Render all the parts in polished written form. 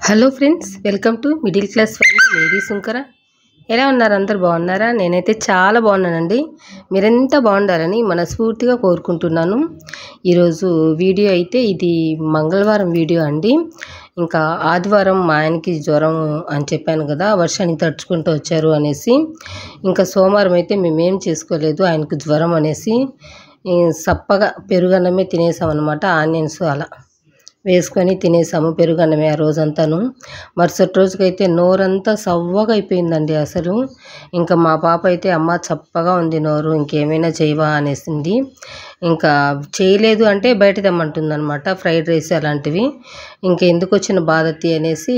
Hello friends, welcome to middle class family. Mary Sunkara. ఎలా ఉన్నారు? అందరు బాగున్నారా? నేనైతే చాలా బాగున్నానండి. మీరెంత బాగుండాలని మనస్ఫూర్తిగా కోరుకుంటున్నాను. ఈరోజు వీడియో అయితే ఇది మంగళవారం వీడియో అండి. ఇంకా ఆదివారం మా ఆయనకి జ్వరం అని చెప్పాను కదా, వర్షానికి తడుచుకుంటూ వచ్చారు అనేసి. ఇంకా సోమవారం అయితే మేమేం చేసుకోలేదు, ఆయనకు జ్వరం అనేసి సప్పగా పెరుగన్నమే తినేసాం అనమాట. ఆనియన్స్ అలా వేసుకొని తినేసాము, పెరుగన్నమే ఆ రోజంతాను. మరుసటి రోజుకైతే నోరంతా సవ్వగా అయిపోయిందండి అసలు. ఇంకా మా పాప అయితే అమ్మ చప్పగా ఉంది నోరు, ఇంకేమైనా చేయవా అనేసింది. ఇంకా చేయలేదు అంటే బయట తెమ్మంటుంది అనమాట, ఫ్రైడ్ రైస్ అలాంటివి. ఇంకా ఎందుకు వచ్చిన బాధతి అనేసి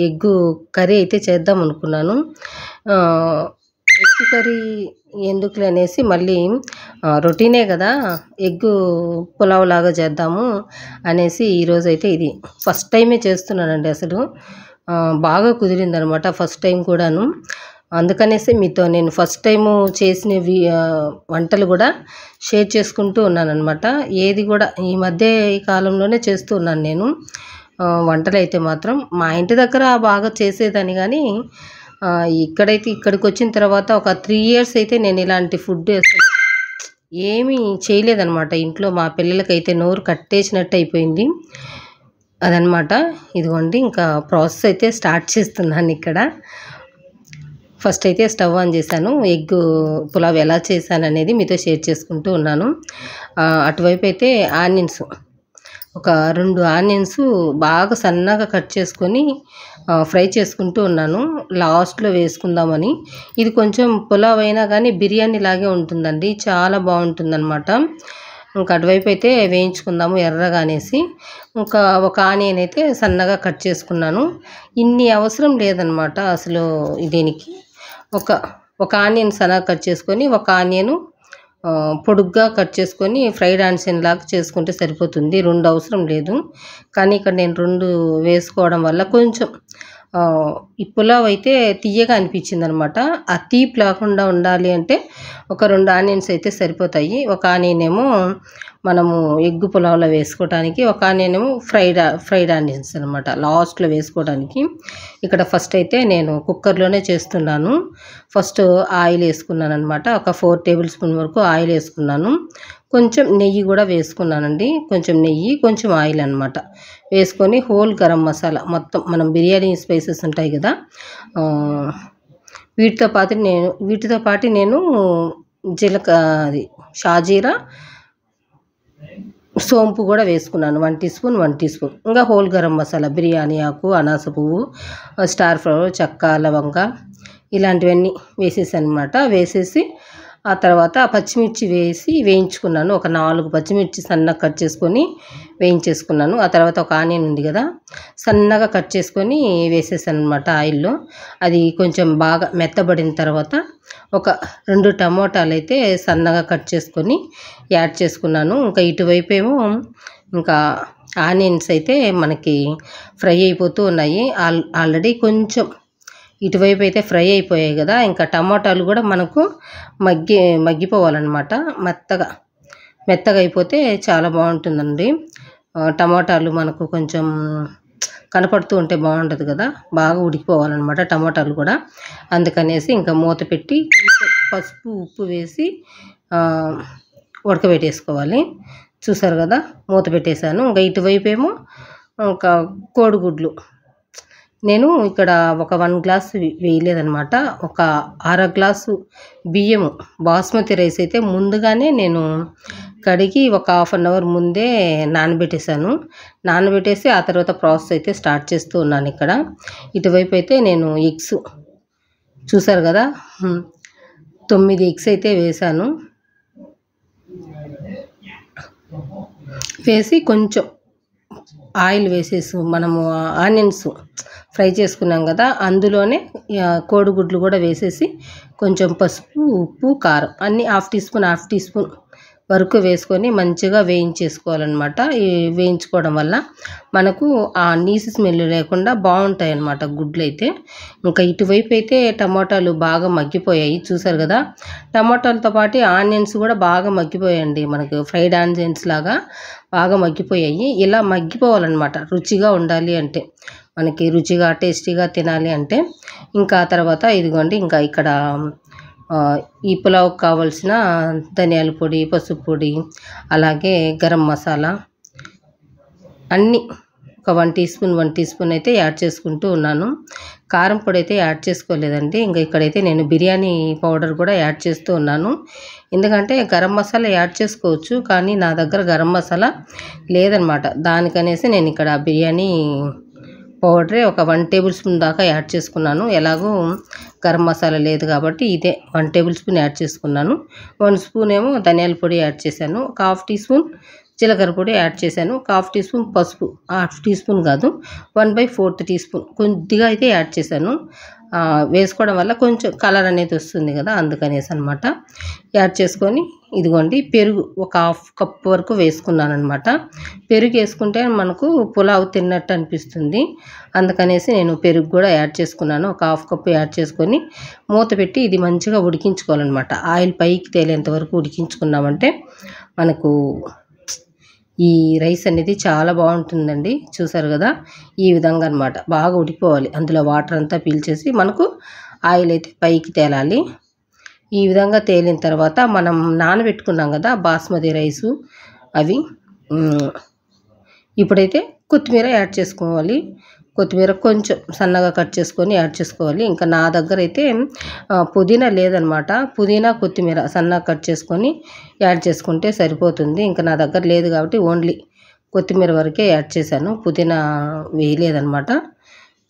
ఎగ్గు కర్రీ అయితే చేద్దాం అనుకున్నాను. ఎగ్ కర్రీ ఎందుకులే అనేసి మళ్ళీ రొటీనే కదా, ఎగ్గు పులావ్ లాగా చేద్దాము అనేసి ఈరోజు అయితే ఇది ఫస్ట్ టైమే చేస్తున్నానండి. అసలు బాగా కుదిరిందనమాట ఫస్ట్ టైం కూడాను. అందుకనేసి మీతో నేను ఫస్ట్ టైము చేసిన వంటలు కూడా షేర్ చేసుకుంటూ ఉన్నానమాట. ఏది కూడా ఈ మధ్య ఈ కాలంలోనే చేస్తూ ఉన్నాను నేను వంటలు అయితే మాత్రం. మా ఇంటి దగ్గర బాగా చేసేదాన్ని, కానీ ఇక్కడికి వచ్చిన తర్వాత ఒక 3 years అయితే నేను ఇలాంటి ఫుడ్ అసలు ఏమీ చేయలేదన్నమాట ఇంట్లో. మా పిల్లలకైతే నోరు కట్టేసినట్టు అయిపోయింది అదనమాట. ఇదిగోండి, ఇంకా ప్రాసెస్ అయితే స్టార్ట్ చేస్తున్నాను ఇక్కడ. ఫస్ట్ అయితే స్టవ్ ఆన్ చేశాను. ఎగ్ పులావ్ ఎలా చేశాను అనేది మీతో షేర్ చేసుకుంటూ ఉన్నాను. అటువైపు అయితే ఆనియన్స్, ఒక 2 ఆనియన్స్ బాగా సన్నగా కట్ చేసుకొని ఫ్రై చేసుకుంటూ ఉన్నాను, లాస్ట్లో వేసుకుందామని. ఇది కొంచెం పులావ్ అయినా కానీ బిర్యానీ లాగే ఉంటుందండి, చాలా బాగుంటుందన్నమాట. ఇంకా అటువైపు అయితే వేయించుకుందాము ఎర్రగా అనేసి ఇంకా ఒక ఆనియన్ అయితే సన్నగా కట్ చేసుకున్నాను. ఇన్ని అవసరం లేదనమాట అసలు దీనికి. ఒక ఆనియన్ సన్నగా కట్ చేసుకొని, ఒక ఆనియను పొడుగ్గా కట్ చేసుకొని ఫ్రైడ్ ఆనియన్ లాగా చేసుకుంటే సరిపోతుంది. 2 అవసరం లేదు, కానీ ఇక్కడ నేను 2 వేసుకోవడం వల్ల కొంచెం ఈ పులావ్ అయితే తీయగా అనిపించింది అనమాట. ఆ తీపి లేకుండా ఉండాలి అంటే ఒక 2 ఆనియన్స్ అయితే సరిపోతాయి. ఒక ఆనియన్ ఏమో మనము ఎగ్ పులావ్లో వేసుకోవడానికి, ఒక ఆనియన్ ఏమో ఫ్రైడ్ ఆనియన్స్ అనమాట లాస్ట్లో వేసుకోవడానికి. ఇక్కడ ఫస్ట్ అయితే నేను కుక్కర్లోనే చేస్తున్నాను. ఫస్ట్ ఆయిల్ వేసుకున్నాను అనమాట. ఒక 4 tablespoon వరకు ఆయిల్ వేసుకున్నాను. కొంచెం నెయ్యి కూడా వేసుకున్నానండి. కొంచెం నెయ్యి, కొంచెం ఆయిల్ అనమాట వేసుకొని హోల్ గరం మసాలా మొత్తం, మనం బిర్యానీ స్పైసెస్ ఉంటాయి కదా, వీటితో పాటు నేను జీలకర్ర, షాజీరా, సోంపు కూడా వేసుకున్నాను 1 teaspoon. ఇంకా హోల్ గరం మసాలా, బిర్యానీ ఆకు, అనాస పువ్వు, స్టార్ ఫ్లవర్, చెక్క, లవంగ ఇలాంటివన్నీ వేసేసాను అనమాట. వేసేసి ఆ తర్వాత పచ్చిమిర్చి వేసి వేయించుకున్నాను. ఒక 4 పచ్చిమిర్చి సన్నగా కట్ చేసుకొని వేయించేసుకున్నాను. ఆ తర్వాత ఒక ఆనియన్ ఉంది కదా, సన్నగా కట్ చేసుకొని వేసేసాను అనమాట ఆయిల్లో. అది కొంచెం బాగా మెత్తబడిన తర్వాత ఒక 2 టమోటాలు అయితే సన్నగా కట్ చేసుకొని యాడ్ చేసుకున్నాను. ఇంకా ఇటువైపు ఏమో ఇంకా ఆనియన్స్ అయితే మనకి ఫ్రై అయిపోతూ ఉన్నాయి ఆల్రెడీ. కొంచెం ఇటువైపు అయితే ఫ్రై అయిపోయాయి కదా, ఇంకా టమాటాలు కూడా మనకు మగ్గిపోవాలన్నమాట. మెత్తగా అయిపోతే చాలా బాగుంటుందండి. టమాటాలు మనకు కొంచెం కనపడుతూ ఉంటే బాగుంటుంది కదా, బాగా ఉడికిపోవాలన్నమాట టమాటాలు కూడా. అందుకనేసి ఇంకా మూత పెట్టి కొంచెం పసుపు, ఉప్పు వేసి ఉడకబెట్టేసుకోవాలి. చూసారు కదా, మూత పెట్టేశాను. ఇంకా ఇటువైపు ఏమో ఇంకా కోడిగుడ్లు, నేను ఇక్కడ ఒక 1 glass వేయలేదనమాట. ఒక 1/2 glass బియ్యము బాస్మతి రైస్ అయితే ముందుగానే నేను కడిగి ఒక 1/2 hour ముందే నానబెట్టేసి ఆ తర్వాత ప్రాసెస్ అయితే స్టార్ట్ చేస్తూ ఉన్నాను ఇక్కడ. ఇటువైపు అయితే నేను ఎగ్స్ చూసారు కదా, 9 eggs అయితే వేసాను. వేసి కొంచెం ఆయిల్ వేసేసి మనము ఆనియన్స్ ఫ్రై చేసుకున్నాం కదా, అందులోనే కోడిగుడ్లు కూడా వేసేసి కొంచెం పసుపు, ఉప్పు, కారం అన్నీ 1/2 teaspoon వరకు వేసుకొని మంచిగా వేయించేసుకోవాలన్నమాట. వేయించుకోవడం వల్ల మనకు ఆ నీసు స్మెల్ లేకుండా బాగుంటాయి అన్నమాట గుడ్లు అయితే. ఇంకా ఇటువైపు అయితే టమాటాలు బాగా మగ్గిపోయాయి చూసారు కదా. టమాటాలతో పాటు ఆనియన్స్ కూడా బాగా మగ్గిపోయాయండి, మనకు ఫ్రైడ్ ఆనియన్స్ లాగా బాగా మగ్గిపోయాయి. ఇలా మగ్గిపోవాలన్నమాట రుచిగా ఉండాలి అంటే. మనకి రుచిగా టేస్టీగా తినాలి అంటే. ఇంకా తర్వాత ఇదిగోండి ఇంకా ఇక్కడ ఈ పులావ్కి కావాల్సిన ధనియాల పొడి, పసుపు పొడి, అలాగే గరం మసాలా అన్నీ ఒక 1 టీ స్పూన్ అయితే యాడ్ చేసుకుంటూ ఉన్నాను. కారం పొడి అయితే యాడ్ చేసుకోలేదండి. ఇంకా ఇక్కడైతే నేను బిర్యానీ పౌడర్ కూడా యాడ్ చేస్తూ ఉన్నాను. ఎందుకంటే గరం మసాలా యాడ్ చేసుకోవచ్చు, కానీ నా దగ్గర గరం మసాలా లేదనమాట. దానికనేసి నేను ఇక్కడ బిర్యానీ పౌడరే ఒక 1 టేబుల్ స్పూన్ దాకా యాడ్ చేసుకున్నాను. ఎలాగో గరం మసాలా లేదు కాబట్టి ఇదే 1 టేబుల్ స్పూన్ యాడ్ చేసుకున్నాను. 1 స్పూన్ ఏమో ధనియాల పొడి యాడ్ చేశాను. ఒక హాఫ్ టీ స్పూన్ జీలకర్ర పొడి యాడ్ చేశాను. ఒక హాఫ్ టీ స్పూన్ పసుపు, హాఫ్ టీ స్పూన్ కాదు 1/4 టీ స్పూన్ కొద్దిగా అయితే యాడ్ చేశాను. వేసుకోవడం వల్ల కొంచెం కలర్ అనేది వస్తుంది కదా, అందుకనేసి అనమాట. యాడ్ చేసుకొని ఇదిగోండి పెరుగు ఒక హాఫ్ కప్ వరకు వేసుకున్నాను అనమాట. పెరుగు వేసుకుంటే మనకు పులావ్ తిన్నట్టు అనిపిస్తుంది. అందుకనేసి నేను పెరుగు కూడా యాడ్ చేసుకున్నాను. ఒక హాఫ్ కప్ యాడ్ చేసుకొని మూత పెట్టి ఇది మంచిగా ఉడికించుకోవాలన్నమాట. ఆయిల్ పైకి తేలేంత వరకు ఉడికించుకున్నామంటే మనకు ఈ రైస్ అనేది చాలా బాగుంటుందండి. చూసారు కదా, ఈ విధంగా అనమాట. బాగా ఉడికిపోవాలి, అందులో వాటర్ అంతా పీల్చేసి మనకు ఆయిల్ అయితే పైకి తేలాలి. ఈ విధంగా తేలిన తర్వాత మనం నానబెట్టుకున్నాం కదా బాస్మతి రైసు, అవి ఇప్పుడైతే కొత్తిమీర యాడ్ చేసుకోవాలి. కొత్తిమీర కొంచెం సన్నగా కట్ చేసుకొని యాడ్ చేసుకోవాలి. ఇంకా నా దగ్గర అయితే పుదీనా లేదనమాట. పుదీనా కొత్తిమీర సన్నగా కట్ చేసుకొని యాడ్ చేసుకుంటే సరిపోతుంది. ఇంకా నా దగ్గర లేదు కాబట్టి ఓన్లీ కొత్తిమీర వరకే యాడ్ చేశాను, పుదీనా వేయలేదనమాట.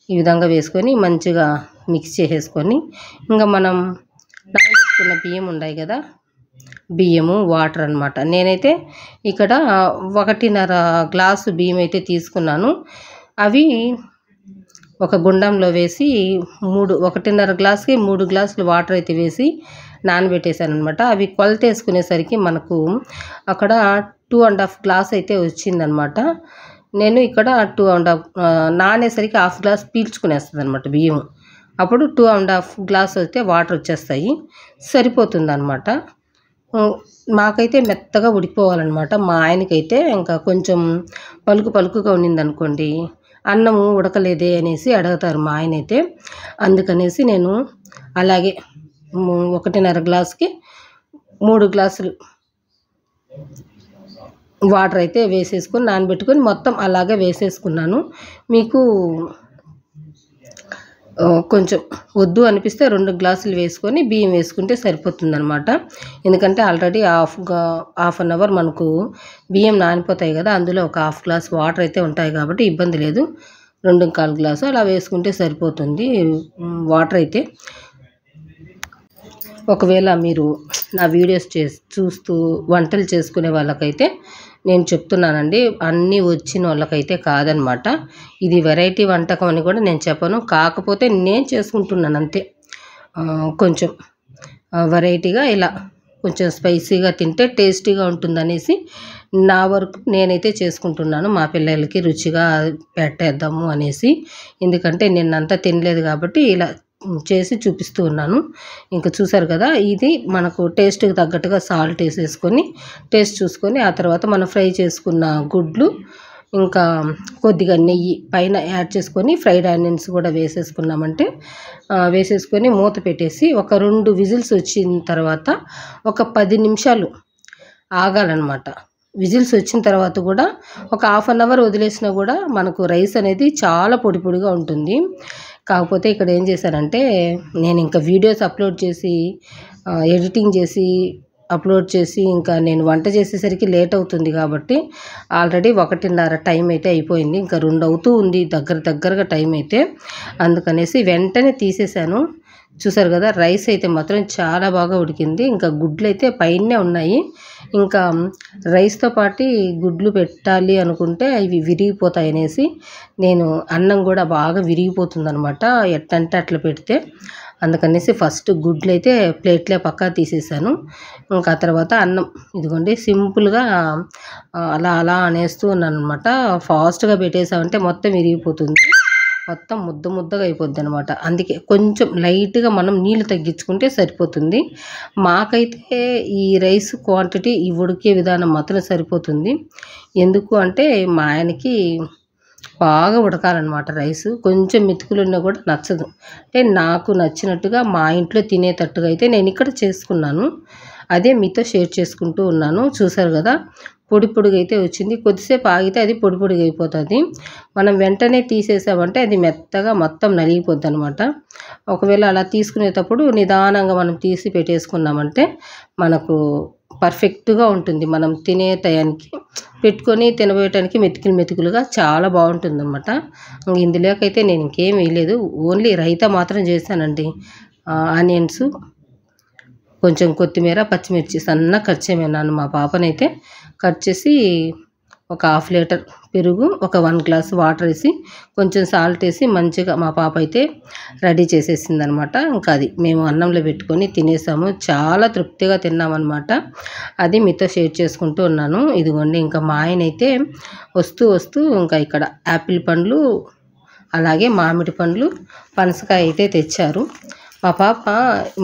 ఈ విధంగా వేసుకొని మంచిగా మిక్స్ చేసేసుకొని ఇంకా మనం నానబెట్టుకున్న బియ్యం ఉన్నాయి కదా, బియ్యము వాటర్ అనమాట. నేనైతే ఇక్కడ 1.5 గ్లాసు బియ్యం అయితే తీసుకున్నాను. అవి ఒక గుండంలో వేసి 1.5 గ్లాసుకి 3 గ్లాసులు వాటర్ అయితే వేసి నానబెట్టేశాను అనమాట. అవి కొలత వేసుకునేసరికి మనకు అక్కడ 2.5 గ్లాస్ అయితే వచ్చిందనమాట. నేను ఇక్కడ 2.5 నానేసరికి హాఫ్ గ్లాస్ పీల్చుకునేస్తుంది అనమాట బియ్యం. అప్పుడు 2.5 గ్లాస్ అయితే వాటర్ వచ్చేస్తాయి, సరిపోతుంది అనమాట. మాకైతే మెత్తగా ఉడికిపోవాలన్నమాట. మా ఆయనకైతే ఇంకా కొంచెం పలుకుగా ఉన్నిందనుకోండి, అన్నము ఉడకలేదే అనేసి అడుగుతారు మా ఆయన అయితే. అందుకనేసి నేను అలాగే 1.5 గ్లాసుకి 3 గ్లాసులు వాటర్ అయితే వేసేసుకొని నానబెట్టుకొని మొత్తం అలాగే వేసేసుకున్నాను. మీకు కొంచెం వద్దు అనిపిస్తే 2 గ్లాసులు వేసుకొని బియ్యం వేసుకుంటే సరిపోతుందనమాట. ఎందుకంటే ఆల్రెడీ హాఫ్ అన్ అవర్ మనకు బియ్యం నానిపోతాయి కదా, అందులో ఒక హాఫ్ గ్లాస్ వాటర్ అయితే ఉంటాయి కాబట్టి ఇబ్బంది లేదు. 2.25 గ్లాసు అలా వేసుకుంటే సరిపోతుంది వాటర్ అయితే. ఒకవేళ మీరు నా వీడియోస్ చూస్తూ వంటలు చేసుకునే వాళ్ళకైతే నేను చెప్తున్నానండి, అన్నీ వచ్చిన వాళ్ళకైతే కాదనమాట. ఇది వెరైటీ వంటకం అని కూడా నేను చెప్పను, కాకపోతే నేను చేసుకుంటున్నాను అంతే. కొంచెం వెరైటీగా ఇలా కొంచెం స్పైసీగా తింటే టేస్టీగా ఉంటుందనేసి నా వరకు నేనైతే చేసుకుంటున్నాను. మా పిల్లలకి రుచిగా పెట్టేద్దాము అనేసి, ఎందుకంటే నిన్నంతా తినలేదు కాబట్టి ఇలా చేసి చూపిస్తూ ఉన్నాను. ఇంకా చూసారు కదా, ఇది మనకు టేస్ట్కి తగ్గట్టుగా సాల్ట్ వేసేసుకొని టేస్ట్ చూసుకొని ఆ తర్వాత మనం ఫ్రై చేసుకున్న గుడ్లు ఇంకా కొద్దిగా నెయ్యి పైన యాడ్ చేసుకొని ఫ్రైడ్ ఆనియన్స్ కూడా వేసేసుకున్నామంటే వేసేసుకొని మూత పెట్టేసి ఒక 2 విజిల్స్ వచ్చిన తర్వాత ఒక 10 నిమిషాలు ఆగాలన్నమాట. విజిల్స్ వచ్చిన తర్వాత కూడా ఒక హాఫ్ అన్ అవర్ వదిలేసినా కూడా మనకు రైస్ అనేది చాలా పొడిగా ఉంటుంది. కాకపోతే ఇక్కడ ఏం చేశానంటే నేను ఇంకా వీడియోస్ అప్లోడ్ చేసి ఎడిటింగ్ చేసి అప్లోడ్ చేసి ఇంకా నేను వంట చేసేసరికి లేట్ అవుతుంది కాబట్టి ఆల్రెడీ 1:30 టైం అయితే అయిపోయింది. ఇంకా 2 అవుతూ ఉంది దగ్గరగా టైం అయితే. అందుకనేసి వెంటనే తీసేశాను. చూసారు కదా, రైస్ అయితే మాత్రం చాలా బాగా ఉడికింది. ఇంకా గుడ్లు అయితే పైనే ఉన్నాయి. ఇంకా రైస్తో పాటు గుడ్లు పెట్టాలి అనుకుంటే అవి విరిగిపోతాయి అనేసి నేను అన్నం కూడా బాగా విరిగిపోతుంది అనమాట ఎట్టంటే అట్లా పెడితే. అందుకనేసి ఫస్ట్ గుడ్లు అయితే ప్లేట్లో పక్కా తీసేసాను. ఇంకా తర్వాత అన్నం ఇదిగోండి సింపుల్గా అలా అనేస్తూ ఉన్నాను అనమాట. ఫాస్ట్గా పెట్టేసామంటే మొత్తం విరిగిపోతుంది, మొత్తం ముద్దగా అయిపోద్ది అనమాట. అందుకే కొంచెం లైట్గా మనం నీళ్ళు తగ్గించుకుంటే సరిపోతుంది. మాకైతే ఈ రైస్ క్వాంటిటీ ఈ ఉడికే విధానం మాత్రం సరిపోతుంది. ఎందుకు అంటే మా ఆయనకి బాగా ఉడకాలన్నమాట రైస్. కొంచెం మెతుకులున్నా కూడా నచ్చదు. అంటే నాకు నచ్చినట్టుగా మా ఇంట్లో తినేటట్టుగా అయితే నేను ఇక్కడ చేసుకున్నాను. అదే మీతో షేర్ చేసుకుంటూ ఉన్నాను. చూసారు కదా, పొడి పొడిగా అయితే వచ్చింది. కొద్దిసేపు ఆగితే అది పొడి పొడిగా అయిపోతుంది. మనం వెంటనే తీసేసామంటే అది మెత్తగా మొత్తం నలిగిపోద్ది అనమాట. ఒకవేళ అలా తీసుకునేటప్పుడు నిదానంగా మనం తీసి పెట్టేసుకున్నామంటే మనకు పర్ఫెక్ట్గా ఉంటుంది. మనం తినే టయానికి పెట్టుకొని తినబోయటానికి మెతుకులుగా చాలా బాగుంటుందన్నమాట. ఇందులోకైతే నేను ఇంకేం వేయలేదు. ఓన్లీ రైతా మాత్రం చేశానండి. ఆనియన్స్, కొంచెం కొత్తిమీర, పచ్చిమిర్చి సన్నగా కట్ చేయమన్నాను మా పాపనైతే. కట్ చేసి ఒక 1/2 లీటర్ పెరుగు, ఒక 1 గ్లాస్ వాటర్ వేసి కొంచెం సాల్ట్ వేసి మంచిగా మా పాప అయితే రెడీ చేసేసిందనమాట. ఇంకా అది మేము అన్నంలో పెట్టుకొని తినేసాము. చాలా తృప్తిగా తిన్నామన్నమాట. అది మీతో షేర్ చేసుకుంటూ ఉన్నాను. ఇదిగోండి, ఇంకా మా ఆయన అయితే వస్తూ ఇంకా ఇక్కడ యాపిల్ పండ్లు, అలాగే మామిడి పండ్లు, పనసకాయ అయితే తెచ్చారు. మా పాప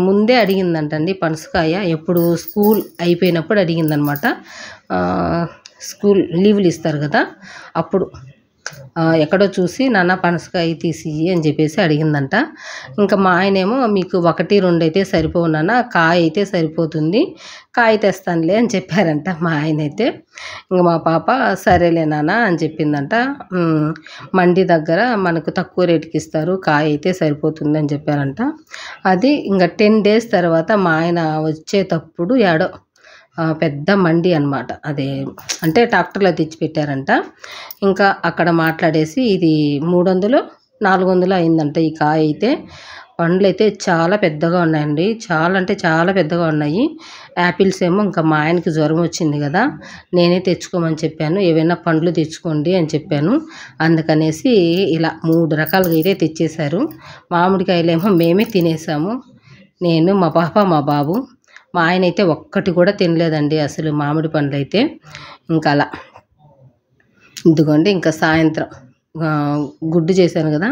ముందే అడిగిందంటండి పనసకాయ. ఎప్పుడు స్కూల్ అయిపోయినప్పుడు అడిగిందనమాట. స్కూల్ లీవులు ఇస్తారు కదా, అప్పుడు ఎక్కడో చూసి నాన్న పనసకాయ తీసి అని చెప్పేసి అడిగిందంట. ఇంకా మా ఆయనేమో మీకు 1, 2 అయితే సరిపోవు నాన్న, కాయ అయితే సరిపోతుంది, కాయ తెస్తానులే అని చెప్పారంట మా ఆయన అయితే. ఇంకా మా పాప సరేలే నాన్న అని చెప్పిందంట. మండి దగ్గర మనకు తక్కువ రేటుకి ఇస్తారు, కాయ అయితే సరిపోతుంది అని చెప్పారంట. అది ఇంకా 10 డేస్ తర్వాత మా ఆయన వచ్చేటప్పుడు ఏడో పెద్ద మండి అనమాట. అదే అంటే ట్రాక్టర్లో తెచ్చిపెట్టారంట. ఇంకా అక్కడ మాట్లాడేసి ఇది 300, 400 అయిందంట ఈ కాయ అయితే. పండ్లు అయితే చాలా పెద్దగా ఉన్నాయండి. చాలా అంటే చాలా పెద్దగా ఉన్నాయి. యాపిల్స్ ఏమో ఇంకా మా ఆయనకి జ్వరం వచ్చింది కదా, నేనే తెచ్చుకోమని చెప్పాను. ఏవైనా పండ్లు తెచ్చుకోండి అని చెప్పాను. అందుకనేసి ఇలా 3 రకాలుగా అయితే తెచ్చేశారు. మామిడికాయలేమో మేమే తినేసాము, నేను, మా పాప, మా బాబు. మా ఆయన అయితే ఒక్కటి కూడా తినలేదండి అసలు మామిడి పండ్లు అయితే. ఇంకా అలా ఇదిగోండి, ఇంకా సాయంత్రం గుడ్డు చేశాను కదా,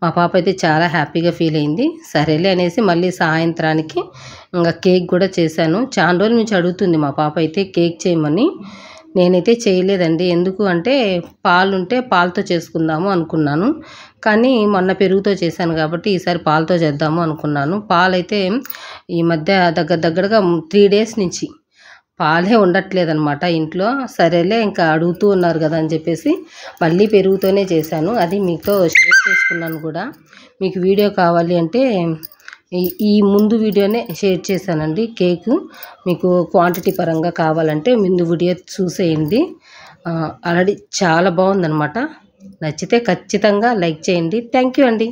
మా పాప అయితే చాలా హ్యాపీగా ఫీల్ అయింది. సరేలే అనేసి మళ్ళీ సాయంత్రానికి ఇంకా కేక్ కూడా చేశాను. చాలా రోజుల నుంచి అడుగుతుంది మా పాప అయితే కేక్ చేయమని. నేనైతే చేయలేదండి. ఎందుకు అంటే పాలుంటే పాలతో చేసుకుందాము అనుకున్నాను. కానీ మొన్న పెరుగుతో చేశాను కాబట్టి ఈసారి పాలతో చేద్దాము అనుకున్నాను. పాలైతే ఈ మధ్య దగ్గరగా 3 డేస్ నుంచి పాలే ఉండట్లేదనమాట ఇంట్లో. సరేలే ఇంకా అడుగుతూ ఉన్నారు కదా అని చెప్పేసి మళ్ళీ పెరుగుతోనే చేశాను. అది మీతో షేర్ చేసుకున్నాను కూడా. మీకు వీడియో కావాలి అంటే ఈ ముందు వీడియోనే షేర్ చేశానండి. కేకు మీకు క్వాంటిటీ పరంగా కావాలంటే ముందు వీడియో చూసేయండి. ఆల్రెడీ చాలా బాగుందనమాట. నచ్చితే ఖచ్చితంగా లైక్ చేయండి. థ్యాంక్ యూ అండి.